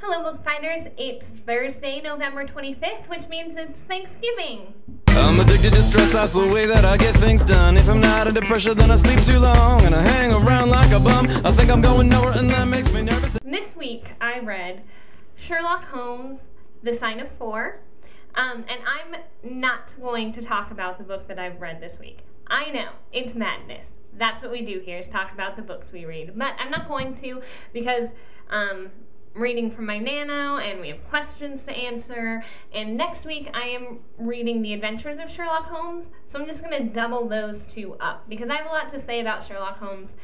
Hello bookfinders, it's Thursday, November 25th, which means it's Thanksgiving. I'm addicted to stress, that's the way that I get things done. If I'm not under pressure, then I sleep too long and I hang around like a bum. I think I'm going nowhere and that makes me nervous. This week I read Sherlock Holmes, The Sign of Four, and I'm not going to talk about the book that I've read this week. I know, it's madness. That's what we do here, is talk about the books we read. But I'm not going to because I'm reading from my Nano and we have questions to answer. And next week I am reading The Adventures of Sherlock Holmes. So I'm just going to double those two up because I have a lot to say about Sherlock Holmes.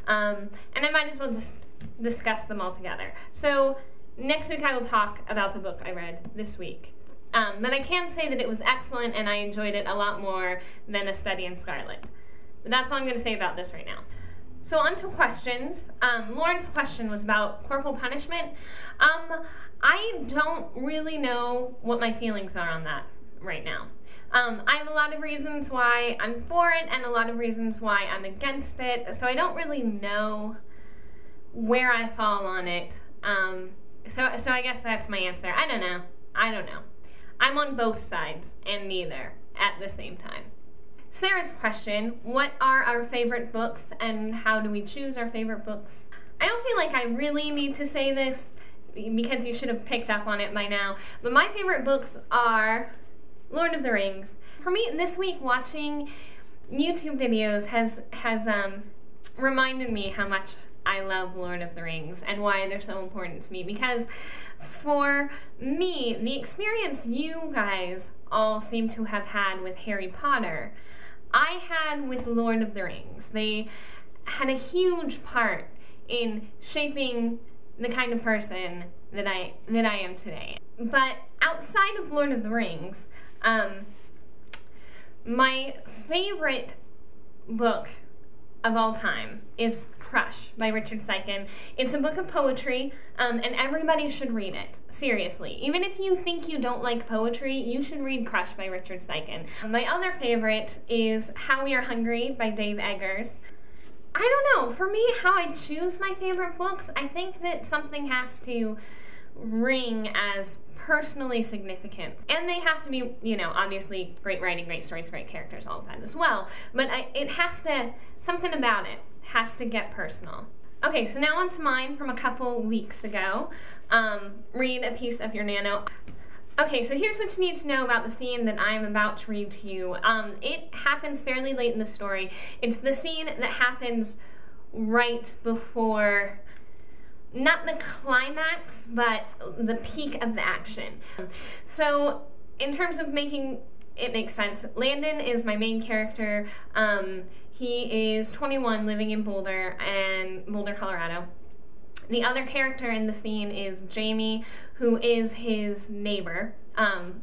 And I might as well just discuss them all together. So next week I will talk about the book I read this week. But I can say that it was excellent and I enjoyed it a lot more than A Study in Scarlet. But that's all I'm going to say about this right now. So on to questions. Lauren's question was about corporal punishment. I don't really know what my feelings are on that right now. I have a lot of reasons why I'm for it and a lot of reasons why I'm against it. So I don't really know where I fall on it. So I guess that's my answer. I don't know. I'm on both sides and neither at the same time. Sarah's question, what are our favorite books and how do we choose our favorite books? I don't feel like I really need to say this because you should have picked up on it by now, but my favorite books are Lord of the Rings. For me, this week watching YouTube videos has reminded me how much I love Lord of the Rings and why they're so important to me, because for me, the experience you guys all seem to have had with Harry Potter, I had with Lord of the Rings. They had a huge part in shaping the kind of person that I am today. But outside of Lord of the Rings, my favorite book of all time is Crush by Richard Seiken. It's a book of poetry, and everybody should read it. Seriously. Even if you think you don't like poetry, you should read Crush by Richard Seiken. My other favorite is How We Are Hungry by Dave Eggers. I don't know. For me, how I choose my favorite books, I think that something has to ring as personally significant. And they have to be, you know, obviously great writing, great stories, great characters, all of that as well. But it has to, something about it has to get personal. Okay, so now on to mine from a couple weeks ago. Read a piece of your Nano. Okay, so here's what you need to know about the scene that I'm about to read to you. It happens fairly late in the story. It's the scene that happens right before, not the climax, but the peak of the action. So in terms of making it make sense, Landon is my main character. He is 21, living in Boulder, Colorado. The other character in the scene is Jamie, who is his neighbor,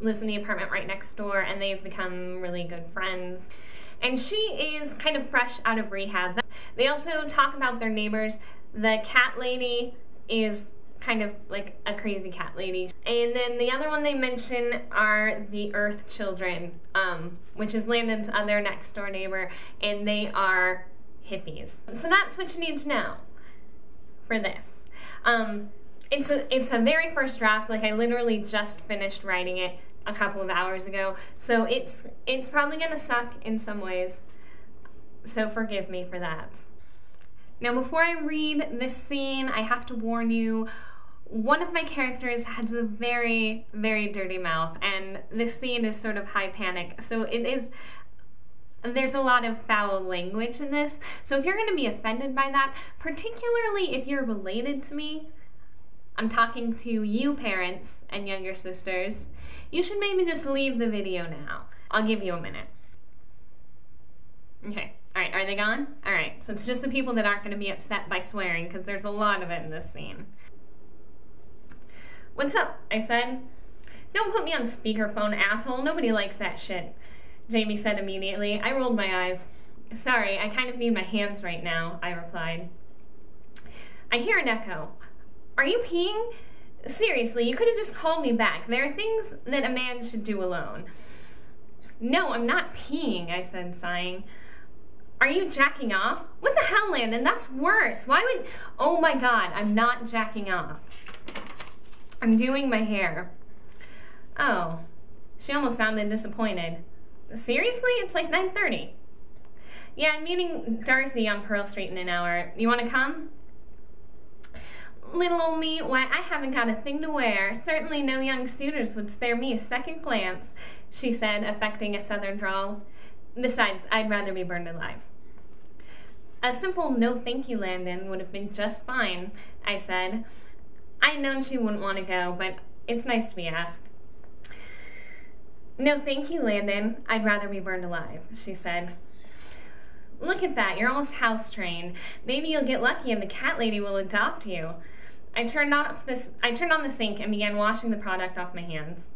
lives in the apartment right next door, and they've become really good friends. And she is kind of fresh out of rehab. They also talk about their neighbors. The cat lady is kind of like a crazy cat lady. And then the other one they mention are the Earth Children, which is Landon's other next door neighbor, and they are hippies. So that's what you need to know for this. It's a very first draft. Like, I literally just finished writing it a couple of hours ago, so it's probably gonna suck in some ways, so forgive me for that. Now, before I read this scene, I have to warn you, one of my characters has a very, very dirty mouth, and this scene is sort of high panic, so there's a lot of foul language in this. So if you're going to be offended by that, particularly if you're related to me, I'm talking to you parents and younger sisters, you should maybe just leave the video now. I'll give you a minute. Okay. Alright, are they gone? Alright, so it's just the people that aren't going to be upset by swearing, because there's a lot of it in this scene. What's up? I said. Don't put me on speakerphone, asshole. Nobody likes that shit, Jamie said immediately. I rolled my eyes. Sorry, I kind of need my hands right now, I replied. I hear an echo. Are you peeing? Seriously, you could have just called me back. There are things that a man should do alone. No, I'm not peeing, I said, sighing. Are you jacking off? What the hell, Landon? That's worse. Why would... Oh my god, I'm not jacking off. I'm doing my hair. Oh, she almost sounded disappointed. Seriously? It's like 9:30. Yeah, I'm meeting Darcy on Pearl Street in an hour. You want to come? Little old me, why, I haven't got a thing to wear. Certainly no young suitors would spare me a second glance, she said, affecting a southern drawl. Besides, I'd rather be burned alive. A simple no thank you, Landon, would have been just fine, I said. I'd known she wouldn't want to go, but it's nice to be asked. No thank you, Landon. I'd rather be burned alive, she said. Look at that, you're almost house-trained. Maybe you'll get lucky and the cat lady will adopt you. I turned on the sink and began washing the product off my hands.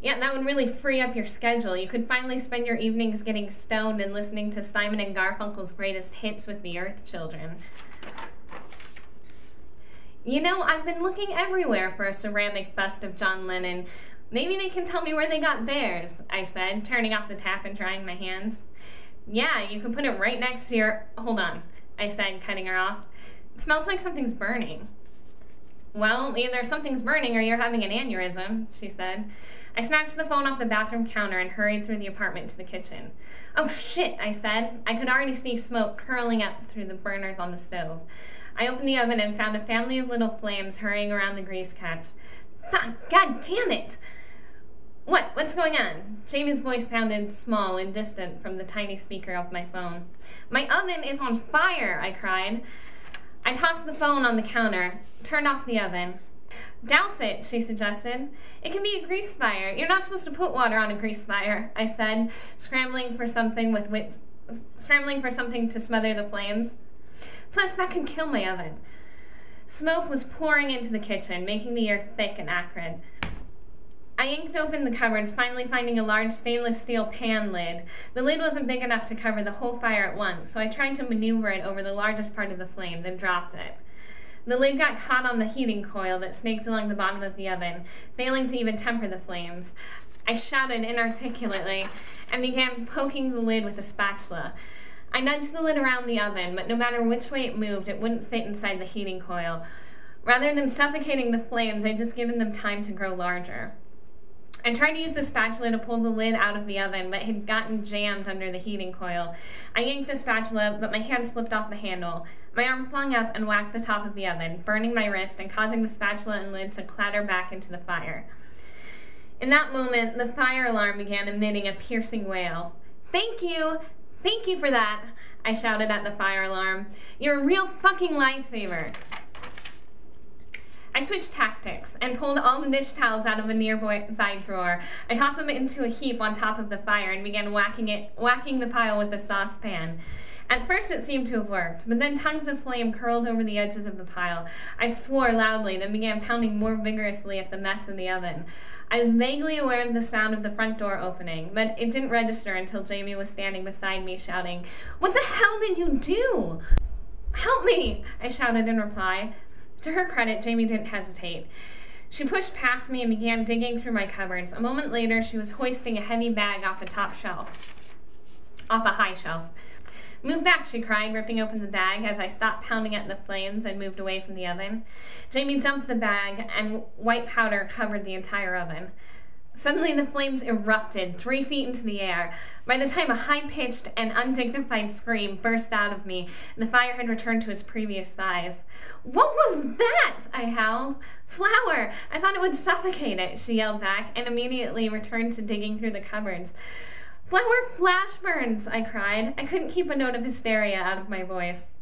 Yeah, that would really free up your schedule. You could finally spend your evenings getting stoned and listening to Simon and Garfunkel's greatest hits with the Earth Children. You know, I've been looking everywhere for a ceramic bust of John Lennon. Maybe they can tell me where they got theirs, I said, turning off the tap and drying my hands. Yeah, you can put it right next to your... Hold on, I said, cutting her off. It smells like something's burning. Well, either something's burning or you're having an aneurysm, she said. I snatched the phone off the bathroom counter and hurried through the apartment to the kitchen. Oh shit, I said. I could already see smoke curling up through the burners on the stove. I opened the oven and found a family of little flames hurrying around the grease catch. God damn it! What's going on? Jamie's voice sounded small and distant from the tiny speaker of my phone. My oven is on fire, I cried. I tossed the phone on the counter, turned off the oven. Douse it, she suggested. It can be a grease fire. You're not supposed to put water on a grease fire, I said, scrambling for something to smother the flames. Plus, that could kill my oven. Smoke was pouring into the kitchen, making the air thick and acrid. I yanked open the cupboards, finally finding a large stainless steel pan lid. The lid wasn't big enough to cover the whole fire at once, so I tried to maneuver it over the largest part of the flame, then dropped it. The lid got caught on the heating coil that snaked along the bottom of the oven, failing to even temper the flames. I shouted inarticulately and began poking the lid with a spatula. I nudged the lid around the oven, but no matter which way it moved, it wouldn't fit inside the heating coil. Rather than suffocating the flames, I'd just given them time to grow larger. I tried to use the spatula to pull the lid out of the oven, but it had gotten jammed under the heating coil. I yanked the spatula, but my hand slipped off the handle. My arm flung up and whacked the top of the oven, burning my wrist and causing the spatula and lid to clatter back into the fire. In that moment, the fire alarm began emitting a piercing wail. Thank you! Thank you for that! I shouted at the fire alarm. You're a real fucking lifesaver! I switched tactics and pulled all the dish towels out of a nearby drawer. I tossed them into a heap on top of the fire and began whacking the pile with a saucepan. At first it seemed to have worked, but then tongues of flame curled over the edges of the pile. I swore loudly, then began pounding more vigorously at the mess in the oven. I was vaguely aware of the sound of the front door opening, but it didn't register until Jamie was standing beside me shouting, "What the hell did you do?" "Help me!" I shouted in reply. To her credit, Jamie didn't hesitate. She pushed past me and began digging through my cupboards. A moment later, she was hoisting a heavy bag off a high shelf. "Move back," she cried, ripping open the bag as I stopped pounding at the flames and moved away from the oven. Jamie dumped the bag, and white powder covered the entire oven. Suddenly the flames erupted 3 feet into the air. By the time a high-pitched and undignified scream burst out of me, the fire had returned to its previous size. "What was that?" I howled. "Flour! I thought it would suffocate it," she yelled back, and immediately returned to digging through the cupboards. "Flour flash burns!" I cried. I couldn't keep a note of hysteria out of my voice.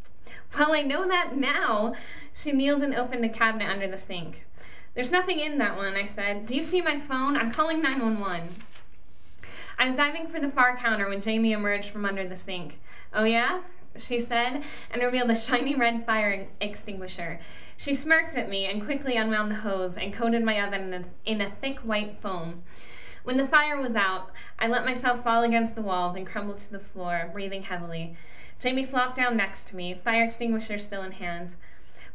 "Well, I know that now." She kneeled and opened a cabinet under the sink. "There's nothing in that one," I said. "Do you see my phone? I'm calling 911. I was diving for the far counter when Jamie emerged from under the sink. "Oh yeah?" she said, and revealed a shiny red fire extinguisher. She smirked at me and quickly unwound the hose and coated my oven in a thick white foam. When the fire was out, I let myself fall against the wall, then crumbled to the floor, breathing heavily. Jamie flopped down next to me, fire extinguisher still in hand.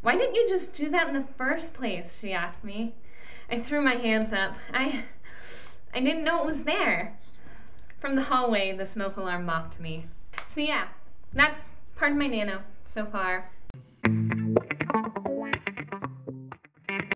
"Why didn't you just do that in the first place?" she asked me. I threw my hands up. I didn't know it was there. From the hallway, the smoke alarm mocked me. So yeah, that's part of my nano so far.